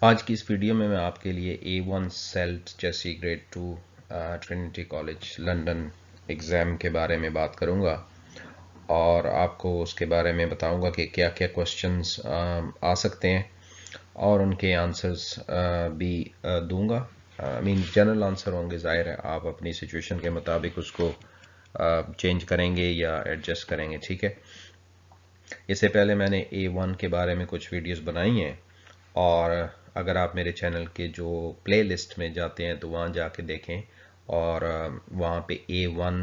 आज की इस वीडियो में मैं आपके लिए A1 सेल्ट जैसी grade 2 Trinity college London exam के बारे में बात करूंगा और आपको उसके बारे में बताऊंगा कि क्या क्या क्वेश्चंस आ सकते हैं और उनके आंसर्स भी दूंगा। मीन जनरल आंसर होंगे, ज़ाहिर है आप अपनी सिचुएशन के मुताबिक उसको चेंज करेंगे या एडजस्ट करेंगे, ठीक है। इससे पहले मैंने A1 के बारे में कुछ वीडियोस बनाई हैं और अगर आप मेरे चैनल के जो प्ले लिस्ट में जाते हैं तो वहाँ जाके देखें और वहाँ पे A1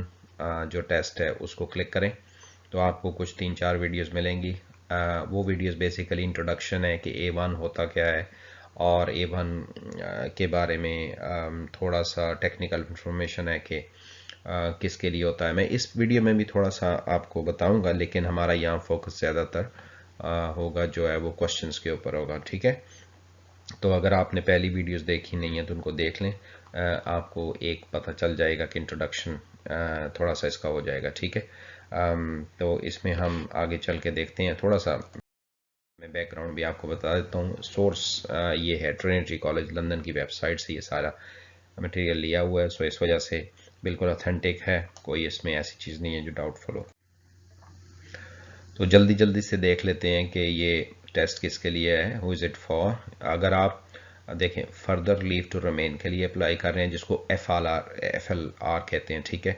जो टेस्ट है उसको क्लिक करें तो आपको कुछ 3-4 वीडियोस मिलेंगी। वो वीडियोस बेसिकली इंट्रोडक्शन है कि A1 होता क्या है और A1 के बारे में थोड़ा सा टेक्निकल इंफॉर्मेशन है कि किसके लिए होता है। मैं इस वीडियो में भी थोड़ा सा आपको बताऊंगा, लेकिन हमारा यहाँ फोकस ज़्यादातर होगा जो है वो क्वेश्चंस के ऊपर होगा, ठीक है। तो अगर आपने पहली वीडियोस देखी नहीं है तो उनको देख लें, आपको एक पता चल जाएगा कि इंट्रोडक्शन थोड़ा सा इसका हो जाएगा, ठीक है। तो इसमें हम आगे चल के देखते हैं। थोड़ा सा मैं बैकग्राउंड भी आपको बता देता हूँ। सोर्स ये है ट्रिनिटी कॉलेज लंदन की वेबसाइट से ये सारा मटेरियल लिया हुआ है, सो इस वजह से बिल्कुल ऑथेंटिक है, कोई इसमें ऐसी चीज़ नहीं है जो डाउटफुल हो। तो जल्दी जल्दी से देख लेते हैं कि ये टेस्ट किसके लिए है, हु इज़ इट फॉर। अगर आप देखें फर्दर लीव टू रिमेन के लिए अप्लाई कर रहे हैं जिसको FLR कहते हैं, ठीक है।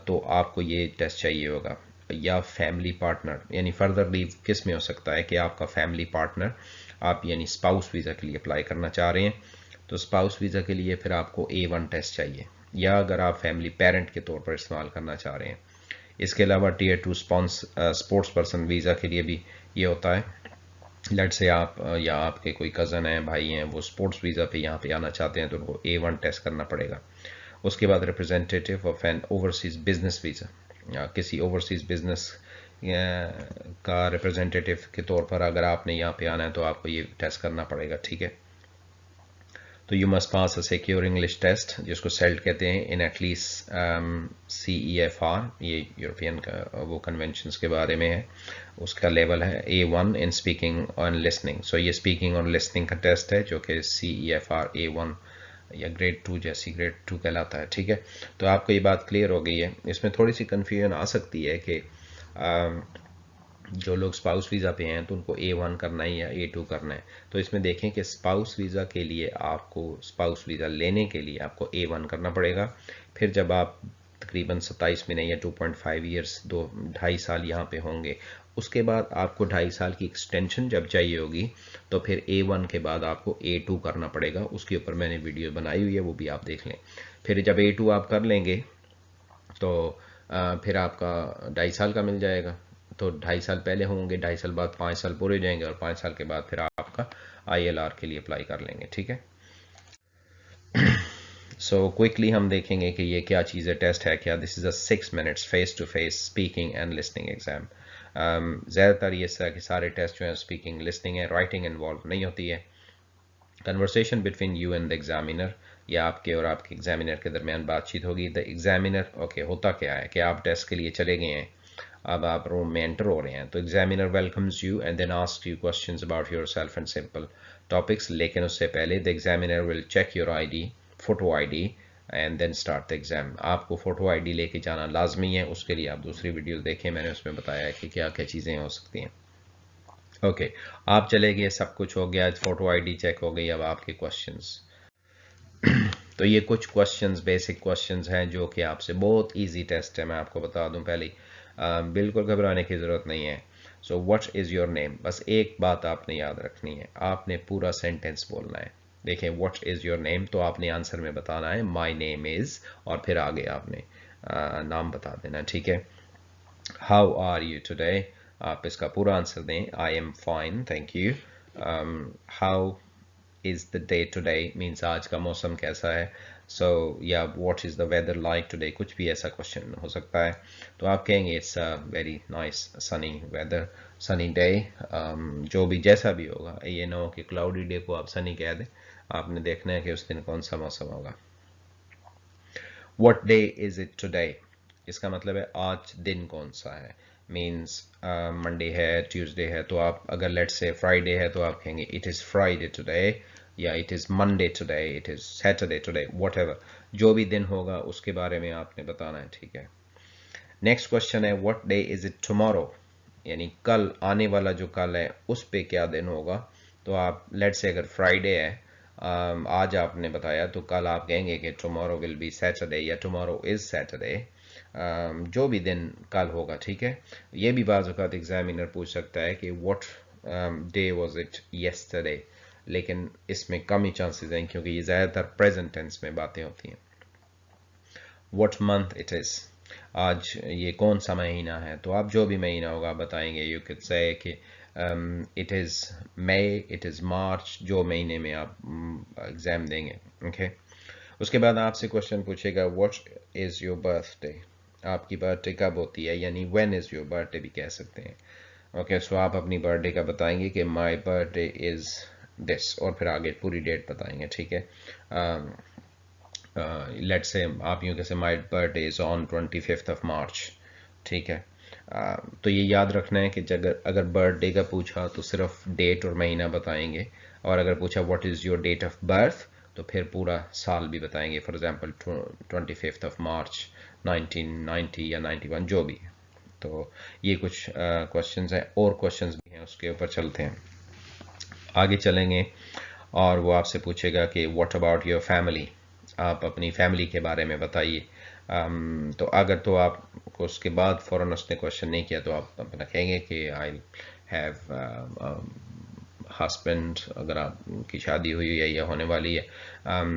तो आपको ये टेस्ट चाहिए होगा। या फैमिली पार्टनर, यानी फर्दर लीव किस में हो सकता है कि आपका फैमिली पार्टनर, आप यानी स्पाउस वीज़ा के लिए अप्लाई करना चाह रहे हैं तो स्पाउस वीज़ा के लिए फिर आपको A1 टेस्ट चाहिए, या अगर आप फैमिली पेरेंट के तौर पर इस्तेमाल करना चाह रहे हैं। इसके अलावा टीयर 2 स्पोर्ट्स पर्सन वीज़ा के लिए भी ये होता है। लेट से आप या आपके कोई कज़न है, भाई हैं, वो स्पोर्ट्स वीज़ा पे यहाँ पे आना चाहते हैं तो उनको A1 टेस्ट करना पड़ेगा। उसके बाद representative of an overseas business visa, किसी ओवरसीज़ बिजनेस का रिप्रेजेंटेटिव के तौर पर अगर आपने यहाँ पे आना है तो आपको ये टेस्ट करना पड़ेगा, ठीक है। तो you must pass a secure English test जिसको सेल्ट कहते हैं इन एटलीस्ट CEFR, ये यूरोपियन का वो कन्वेंशंस के बारे में है। उसका लेवल है A1 इन स्पीकिंग और लिसनिंग। सो ये स्पीकिंग और लिसनिंग का टेस्ट है जो कि CEFR A1 या ग्रेड 2 जैसी ग्रेड 2 कहलाता है, ठीक है। तो आपको ये बात क्लियर हो गई है। इसमें थोड़ी सी कन्फ्यूजन आ सकती है कि जो लोग स्पाउस वीज़ा पे हैं तो उनको A1 करना है या A2 करना है। तो इसमें देखें कि स्पाउस वीज़ा के लिए आपको स्पाउस वीज़ा लेने के लिए आपको A1 करना पड़ेगा। फिर जब आप तकरीबन 27 महीने या 2.5 ईयर्स 2.5 साल यहाँ पे होंगे, उसके बाद आपको 2.5 साल की एक्सटेंशन जब चाहिए होगी तो फिर A1 के बाद आपको A2 करना पड़ेगा। उसके ऊपर मैंने वीडियो बनाई हुई है, वो भी आप देख लें। फिर जब A2 आप कर लेंगे तो फिर आपका 2.5 साल का मिल जाएगा। तो 2.5 साल पहले होंगे, 2.5 साल बाद 5 साल पूरे हो जाएंगे और 5 साल के बाद फिर आपका ILR के लिए अप्लाई कर लेंगे, ठीक है। सो क्विकली हम देखेंगे कि ये क्या चीज़ है, टेस्ट है क्या। This is a 6 minutes face to face speaking and listening exam. ज़्यादातर ये सारे टेस्ट जो हैं स्पीकिंग लिसनिंग है, राइटिंग इन्वॉल्व नहीं होती है। Conversation between you and the examiner, या आपके और आपके एग्जामिनर के दरमियान बातचीत होगी। द एग्जामिनर, ओके, होता क्या है कि आप टेस्ट के लिए चले गए हैं, अब आप रूम में एंटर हो रहे हैं तो examiner welcomes you and then ask you questions about yourself and simple topics. लेकिन उससे पहले the examiner will check your ID, photo ID, and then start the exam. आपको फोटो ID लेके जाना लाजमी है। उसके लिए आप दूसरी वीडियो देखें, मैंने उसमें बताया है कि क्या क्या चीज़ें हो सकती हैं। ओके, आप चले गए, सब कुछ हो गया, फोटो ID चेक हो गई, अब आपके क्वेश्चंस। तो ये कुछ क्वेश्चंस, बेसिक क्वेश्चंस हैं जो कि आपसे, बहुत इजी टेस्ट है, मैं आपको बता दूं पहले। बिल्कुल घबराने की ज़रूरत नहीं है। So what is your name, बस एक बात आपने याद रखनी है, आपने पूरा सेंटेंस बोलना है। देखें, व्हाट इज़ योर नेम तो आपने आंसर में बताना है माई नेम इज़, और फिर आगे आपने नाम बता देना, ठीक है। हाउ आर यू टुडे, आप इसका पूरा आंसर दें, I am fine thank you. How is the day today means आज का मौसम कैसा है। so yeah, what is the weather like today, कुछ भी ऐसा क्वेश्चन हो सकता है तो आप कहेंगे it's a very nice sunny weather, sunny day। जो भी जैसा भी होगा, ये ना हो कि क्लाउडी डे को आप sunny कह दें, आपने देखना है कि उस दिन कौन सा मौसम होगा। what day is it today, इसका मतलब है आज दिन कौन सा है। मीन्स मंडे है, ट्यूसडे है, तो आप अगर लेट्स से फ्राइडे है तो आप कहेंगे इट इज़ फ्राइडे टुडे, या it is Monday today, it is Saturday today, whatever, जो भी दिन होगा उसके बारे में आपने बताना है, ठीक है। नेक्स्ट क्वेश्चन है what day is it tomorrow, यानी कल आने वाला जो कल है उस पे क्या दिन होगा। तो आप लेट्स से अगर फ्राइडे है, आज आपने बताया, तो कल आप कहेंगे कि टुमारो विल बी सैटरडे, या टुमारो इज़ सैटरडे, जो भी दिन कल होगा, ठीक है। ये भी बाज़ औक़ात एग्जामिनर पूछ सकता है कि what day was it yesterday, लेकिन इसमें कम ही चांसेस हैं क्योंकि ये ज़्यादातर प्रेजेंट टेंस में बातें होती हैं। व्हाट मंथ इट इज़, आज ये कौन सा महीना है, तो आप जो भी महीना होगा बताएंगे। यू कैन से कि it is May, it is March, जो महीने में आप एग्ज़ाम देंगे, ओके। उसके बाद आपसे क्वेश्चन पूछेगा व्हाट इज़ योर बर्थडे, आपकी बर्थडे कब होती है, यानी व्हेन इज़ योर बर्थडे भी कह सकते हैं, ओके। सो आप अपनी बर्थडे का बताएंगे कि माई बर्थडे इज़ दिस, और फिर आगे पूरी डेट बताएंगे, ठीक है। लेट्स से आप यूँ कैसे my birthday is on 25th of March, ठीक है। तो ये याद रखना है कि अगर बर्थडे का पूछा तो सिर्फ डेट और महीना बताएंगे, और अगर पूछा what is your date of birth तो फिर पूरा साल भी बताएंगे। For example 25th of March 1990 या 91, जो भी। तो ये कुछ क्वेश्चंस हैं, और क्वेश्चंस भी हैं, उसके ऊपर चलते हैं, आगे चलेंगे। और वो आपसे पूछेगा कि व्हाट अबाउट योर फैमिली, आप अपनी फैमिली के बारे में बताइए। तो अगर तो आपको उसके बाद फ़ौरन उसने क्वेश्चन नहीं किया तो आप अपना कहेंगे कि आई हैव हस्बैंड, अगर आपकी शादी हुई है या होने वाली है,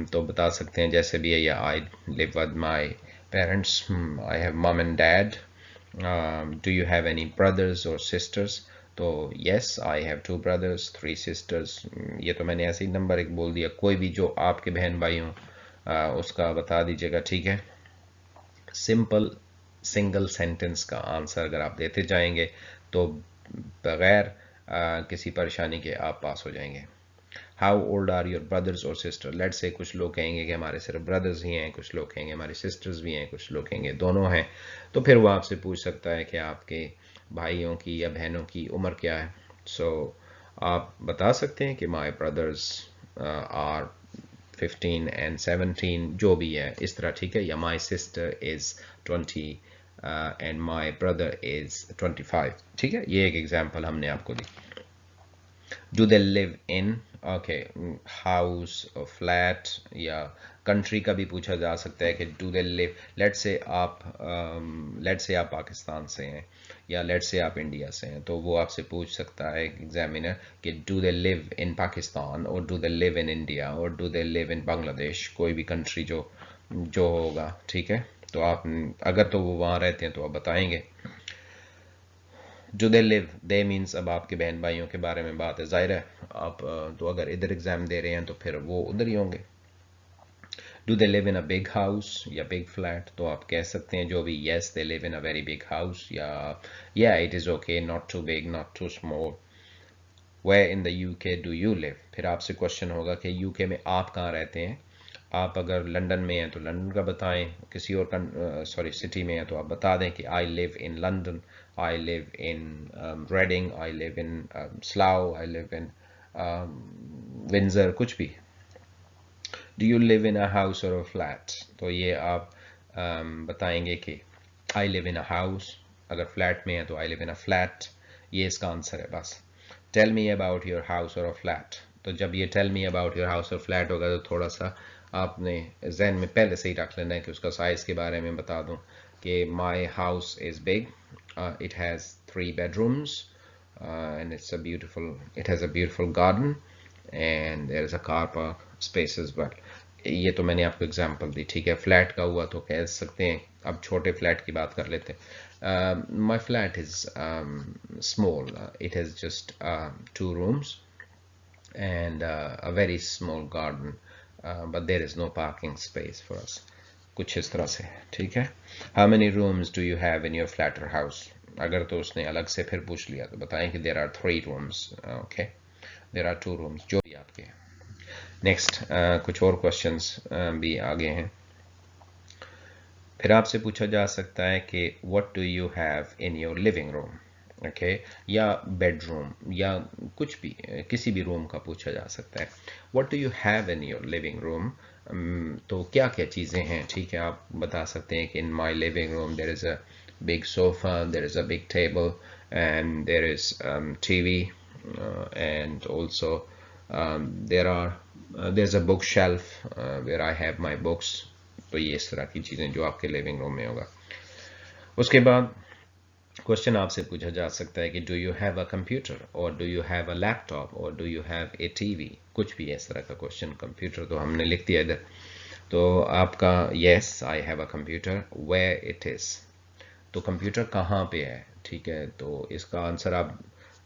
तो बता सकते हैं जैसे भी है, या I live with my parents, I have mum and dad, do you have any brothers और सिस्टर्स, तो yes I have 2 brothers 3 sisters. ये तो मैंने ऐसे ही नंबर एक बोल दिया, कोई भी जो आपके बहन भाई हों उसका बता दीजिएगा, ठीक है। सिंपल सिंगल सेंटेंस का आंसर अगर आप देते जाएंगे तो बगैर किसी परेशानी के आप पास हो जाएंगे। How old are your brothers और सिस्टर, लेट्स से कुछ लोग कहेंगे कि हमारे सिर्फ ब्रदर्स ही हैं, कुछ लोग कहेंगे हमारी सिस्टर्स भी हैं, कुछ लोग कहेंगे दोनों हैं, तो फिर वो आपसे पूछ सकता है कि आपके भाइयों की या बहनों की उम्र क्या है। सो आप बता सकते हैं कि माई ब्रदर्स आर 15 एंड 17, जो भी है इस तरह, ठीक है। या my sister is 20 and my brother is 25, ठीक है। ये एक एग्जाम्पल हमने आपको दी। Do they live in, okay, house or flat, या कंट्री का भी पूछा जा सकता है कि do they live, let's say आप पाकिस्तान से हैं, या लेट्स से आप इंडिया से हैं, तो वो आपसे पूछ सकता है एग्जामिनर कि do they live in Pakistan, और do they live in India, और do they live in Bangladesh, कोई भी कंट्री जो होगा, ठीक है। तो आप अगर तो वो वहाँ रहते हैं तो आप बताएंगे। Do they live, they means अब आपके बहन भाइयों के बारे में बात है, जाहिर है आप तो अगर इधर एग्जाम दे रहे हैं तो फिर वो उधर ही होंगे। Do they live in a big house या बिग फ्लैट, तो आप कह सकते हैं जो भी, yes they live in a very big house, या it is okay, not too big not too small. Where in the UK do you live, फिर आपसे क्वेश्चन होगा कि यूके में आप कहाँ रहते हैं। आप अगर लंदन में हैं तो लंदन का बताएं, किसी और सिटी में हैं तो आप बता दें कि I live in London, I live in Reading, I live in Slough, I live in Windsor, कुछ भी। Do you live in a house और अ फ्लैट, तो ये आप बताएंगे कि I live in a house, अगर फ्लैट में है तो आई लिव इन अ फ्लैट, ये इसका आंसर है बस। Tell me about your house और अ फ्लैट, तो जब ये tell me about your house or flat होगा तो थोड़ा सा आपने जहन में पहले से ही रख लेना है कि उसका साइज़ के बारे में बता दूं कि my house is big, it has 3 bedrooms, and it has a beautiful garden and there is a car park space as well। ये तो मैंने आपको एग्जांपल दी, ठीक है। फ्लैट का हुआ तो कह सकते हैं, अब छोटे फ्लैट की बात कर लेते हैं। माई flat is small, it has just 2 rooms and a very small garden, but there is no parking space for us, कुछ इस तरह से, ठीक है। How many rooms do you have in your flat or house, अगर तो उसने अलग से फिर पूछ लिया तो बताएं कि there are 3 rooms, okay, there are 2 rooms, जो भी आपके। नेक्स्ट कुछ और क्वेश्चंस भी आगे हैं। फिर आपसे पूछा जा सकता है कि what do you have in your living room, okay, या बेडरूम या कुछ भी, किसी भी रूम का पूछा जा सकता है। What do you have in your living room, तो क्या क्या चीज़ें हैं, ठीक है। आप बता सकते हैं कि in my living room there is a big sofa, there is a big table, and there is TV, and also there's a bookshelf where I have my books। तो ये इस तरह की चीज़ें जो आपके लिविंग रूम में होगा। उसके बाद क्वेश्चन आपसे पूछा जा सकता है कि do you have a computer, और do you have a laptop, और do you have a TV, कुछ भी इस तरह का क्वेश्चन। कंप्यूटर तो हमने लिख दिया इधर, तो आपका yes I have a computer, where it is, तो कंप्यूटर कहाँ पे है, ठीक है। तो इसका आंसर आप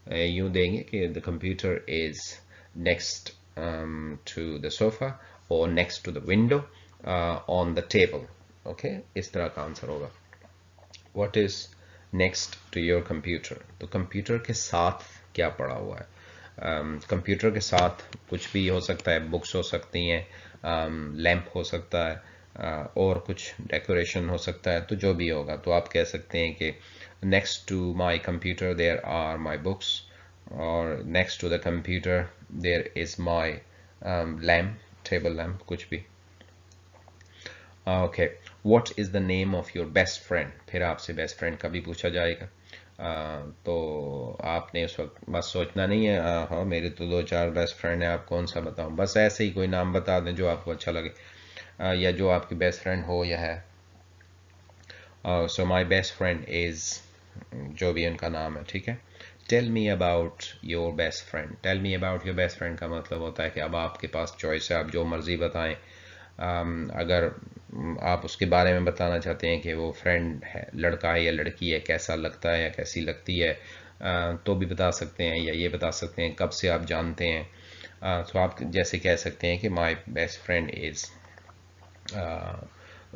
यूँ देंगे कि the computer is next to the sofa और next to the window on the table, okay, इस तरह का आंसर होगा। What is next to your computer, तो कंप्यूटर के साथ क्या पड़ा हुआ है। कंप्यूटर के साथ कुछ भी हो सकता है, बुक्स हो सकती हैं, लैंप हो सकता है, और कुछ डेकोरेशन हो सकता है, तो जो भी होगा तो आप कह सकते हैं कि next to my computer there are my books, और next to the computer there is my lamp, table lamp, कुछ भी। Okay, what is the name of your best friend, फिर आपसे बेस्ट फ्रेंड का भी पूछा जाएगा। तो आपने उस वक्त बस सोचना नहीं है हाँ मेरे तो 2-4 बेस्ट फ्रेंड हैं, आप कौन सा बताऊं, बस ऐसे ही कोई नाम बता दें जो आपको अच्छा लगे, या जो आपकी बेस्ट फ्रेंड हो या है। So my best friend is, जो भी उनका नाम है, ठीक है। Tell me about your best friend, tell me about your best friend का मतलब होता है कि अब आपके पास चॉइस है, आप जो मर्ज़ी बताएं। अगर आप उसके बारे में बताना चाहते हैं कि वो फ्रेंड है, लड़का है या लड़की है, कैसा लगता है या कैसी लगती है, तो भी बता सकते हैं, या ये बता सकते हैं कब से आप जानते हैं। तो आप जैसे कह सकते हैं कि माई best friend is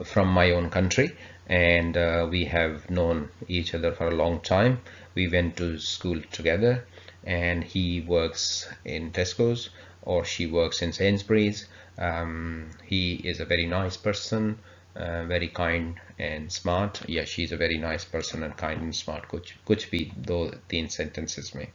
from my own country, and we have known each other for a long time. We went to school together, and he works in Tesco's, or she works in Sainsbury's. He is a very nice person, very kind and smart. Yeah, she's a very nice person and kind and smart. कुछ भी 2-3 sentences में।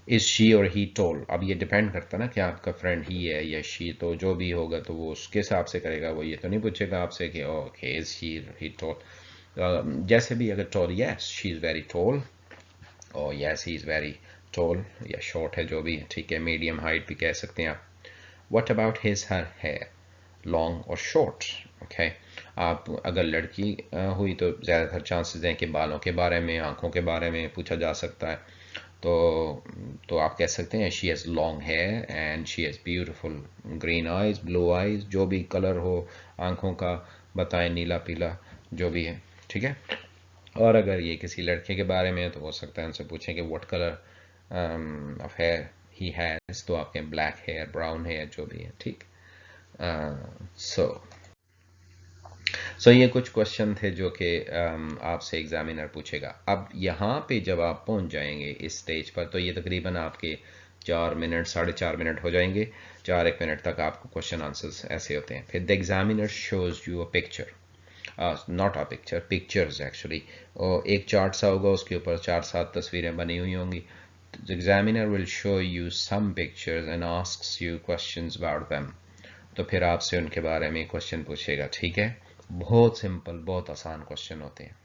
Is she और ही toll, अब ये depend करता है ना कि आपका फ्रेंड ही है या शी, तो जो भी होगा तो वो उसके हिसाब से करेगा, वो ये तो नहीं पूछेगा आपसे कि okay is she he tall. जैसे भी अगर tall, yes she is very tall, और yes he is very tall, या शॉर्ट है जो भी है, ठीक है, मीडियम हाइट भी कह सकते हैं आप। What about his her hair, long और शॉर्ट, ओके। आप अगर लड़की हुई तो ज़्यादातर चांसेस हैं कि बालों के बारे में, आंखों के बारे में पूछा जा सकता है, तो आप कह सकते हैं she has long hair and she has beautiful green eyes, blue eyes, जो भी कलर हो आंखों का बताएं, नीला पीला जो भी है, ठीक है। और अगर ये किसी लड़के के बारे में है तो हो सकता है उनसे पूछें कि what colour of hair he has, तो आपके ब्लैक हेयर, ब्राउन हेयर, जो भी है, ठीक। सो ये कुछ क्वेश्चन थे जो कि आपसे एग्जामिनर पूछेगा। अब यहाँ पे जब आप पहुँच जाएंगे इस स्टेज पर, तो ये तकरीबन आपके 4 मिनट 4.5 मिनट हो जाएंगे, 4-1 मिनट तक आपको क्वेश्चन आंसर्स ऐसे होते हैं। फिर the examiner shows you a picture, not a picture, pictures actually, और एक चार्ट सा होगा, उसके ऊपर 4-7 तस्वीरें बनी हुई होंगी। The examiner will show you some pictures and asks you questions about them, तो फिर आपसे उनके बारे में क्वेश्चन पूछेगा, ठीक है। बहुत सिंपल, बहुत आसान क्वेश्चन होते हैं।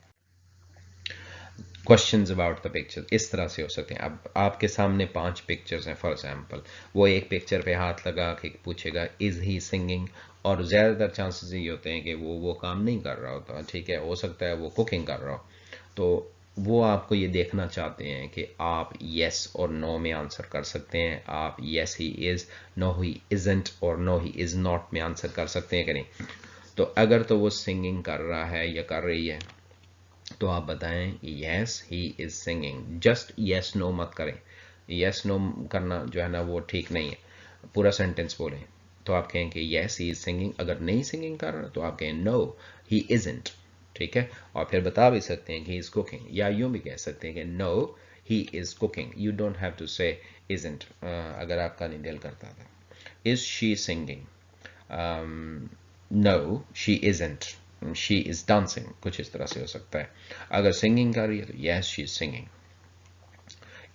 क्वेश्चंस अबाउट द पिक्चर इस तरह से हो सकते हैं। अब आपके सामने 5 पिक्चर्स हैं फॉर एग्जांपल, वो एक पिक्चर पे हाथ लगा के पूछेगा इज ही सिंगिंग, और ज़्यादातर चांसेस ये होते हैं कि वो काम नहीं कर रहा होता, ठीक है, हो सकता है वो कुकिंग कर रहा हो, तो वो आपको ये देखना चाहते हैं कि आप येस और नो में आंसर कर सकते हैं। आप yes he is, no he isn't, और नो ही इज़ नॉट में आंसर कर सकते हैं कि नहीं। तो अगर तो वो सिंगिंग कर रहा है या कर रही है तो आप बताएं yes he is singing, just yes no मत करें, यस नो करना जो है ना वो ठीक नहीं है, पूरा सेंटेंस बोलें। तो आप कहें कि यस ही इज सिंगिंग, अगर नहीं सिंगिंग कर रहा तो आप कहें नो ही इजंट, ठीक है। और फिर बता भी सकते हैं कि ही इज कुकिंग, या यूं भी कह सकते हैं कि no he is cooking, you don't have to say isn't, अगर आपका नहीं दिल करता था। Is she singing, no she isn't, she is dancing, कुछ इस तरह से हो सकता है। अगर सिंगिंग कर रही है तो yes she is singing.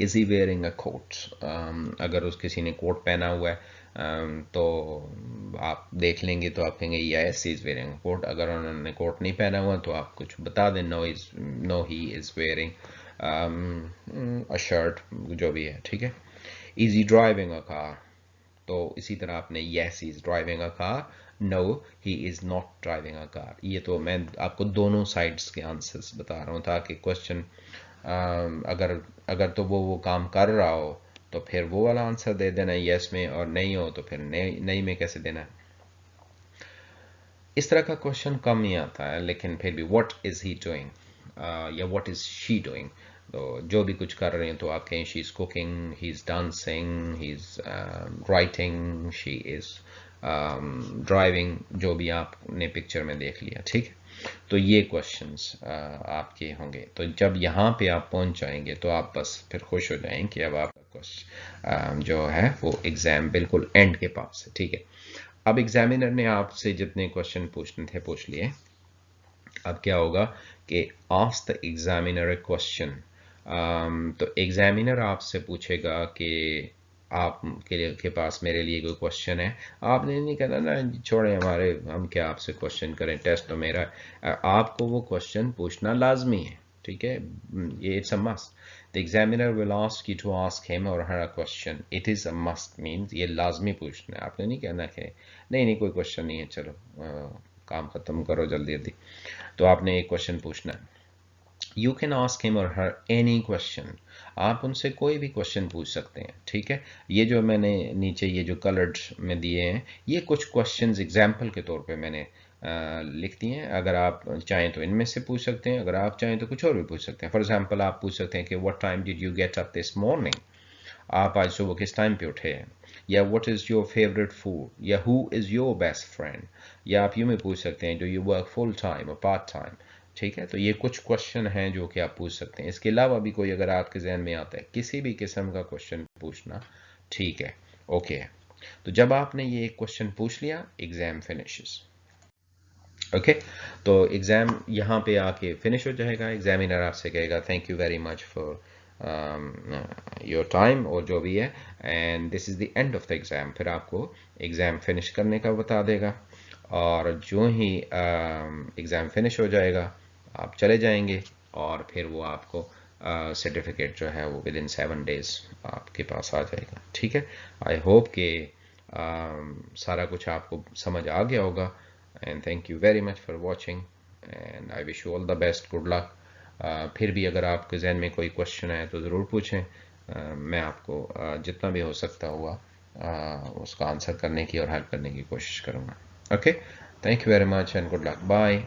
Is he wearing a coat, अगर उस किसी ने कोट पहना हुआ है तो आप देख लेंगे तो आप कहेंगे yes he is wearing a coat. अगर उन्होंने कोट नहीं पहना हुआ तो आप कुछ बता दें, no he is wearing a shirt, जो भी है, ठीक है। Is he driving a car, तो इसी तरह आपने yes he is driving a car, no he is not driving a car. ये तो मैं आपको दोनों साइड्स के आंसर्स बता रहा हूँ ताकि क्वेश्चन अगर अगर तो वो काम कर रहा हो तो फिर वो वाला आंसर दे देना यस में, और नहीं हो तो फिर नहीं में कैसे देना है। इस तरह का क्वेश्चन कम ही आता है, लेकिन फिर भी व्हाट इज़ ही डूइंग या व्हाट इज़ शी डूइंग, तो जो भी कुछ कर रहे हैं तो आप कहें she is cooking, he is dancing, he is writing, she is driving, जो भी आपने पिक्चर में देख लिया, ठीक है। तो ये क्वेश्चंस आपके होंगे। तो जब यहाँ पे आप पहुँच जाएंगे तो आप बस फिर खुश हो जाएंगे कि अब आपका क्वेश्चन जो है वो एग्ज़ाम बिल्कुल एंड के पास है, ठीक है। अब एग्जामिनर ने आपसे जितने क्वेश्चन पूछने थे पूछ लिए। अब क्या होगा कि ask the examiner a question, तो एग्जामिनर आपसे पूछेगा कि आप के पास मेरे लिए कोई क्वेश्चन है। आपने नहीं कहना ना छोड़ें हमारे, हम क्या आपसे क्वेश्चन करें, टेस्ट तो मेरा है। आपको वो क्वेश्चन पूछना लाजमी है, ठीक है, ये it's a must. The examiner will ask you to ask him or her a question. It is a must means ये लाजमी पूछना है। आपने नहीं कहना कि नहीं कोई क्वेश्चन नहीं है, चलो काम खत्म करो जल्दी जल्दी। तो आपने एक क्वेश्चन पूछना है। यू कैन आस्क हिम और हर एनी क्वेश्चन, आप उनसे कोई भी क्वेश्चन पूछ सकते हैं, ठीक है। ये जो मैंने नीचे ये जो कलर्ड में दिए हैं, ये कुछ क्वेश्चंस एग्जाम्पल के तौर पे मैंने लिख दिए हैं। अगर आप चाहें तो इनमें से पूछ सकते हैं, अगर आप चाहें तो कुछ और भी पूछ सकते हैं। फॉर एग्जाम्पल आप पूछ सकते हैं कि what time did you get up this morning, आप आज सुबह किस टाइम पे उठे हैं, या what is your favourite food, या who is your best friend, या आप यूँ भी पूछ सकते हैं do you work full time और पार्ट टाइम, ठीक है। तो ये कुछ क्वेश्चन हैं जो कि आप पूछ सकते हैं। इसके अलावा भी कोई अगर आपके जहन में आता है किसी भी किस्म का क्वेश्चन पूछना, ठीक है, ओके है। तो जब आपने ये एक क्वेश्चन पूछ लिया, एग्जाम फिनिशेस, ओके। तो एग्ज़ाम यहाँ पे आके फिनिश हो जाएगा। एग्जामिनर आपसे कहेगा thank you very much for your time और जो भी है, and this is the end of the exam. फिर आपको एग्ज़ाम फिनिश करने का बता देगा, और जो ही एग्ज़ाम फिनिश हो जाएगा आप चले जाएंगे, और फिर वो आपको सर्टिफिकेट जो है वो विद इन 7 days आपके पास आ जाएगा, ठीक है। आई होप कि सारा कुछ आपको समझ आ गया होगा, and thank you very much for watching and I wish you all the best, good luck। फिर भी अगर आपके जहन में कोई क्वेश्चन है तो ज़रूर पूछें। मैं आपको जितना भी हो सकता हुआ उसका आंसर करने की और हेल्प करने की कोशिश करूँगा। Okay, thank you very much and good luck, bye.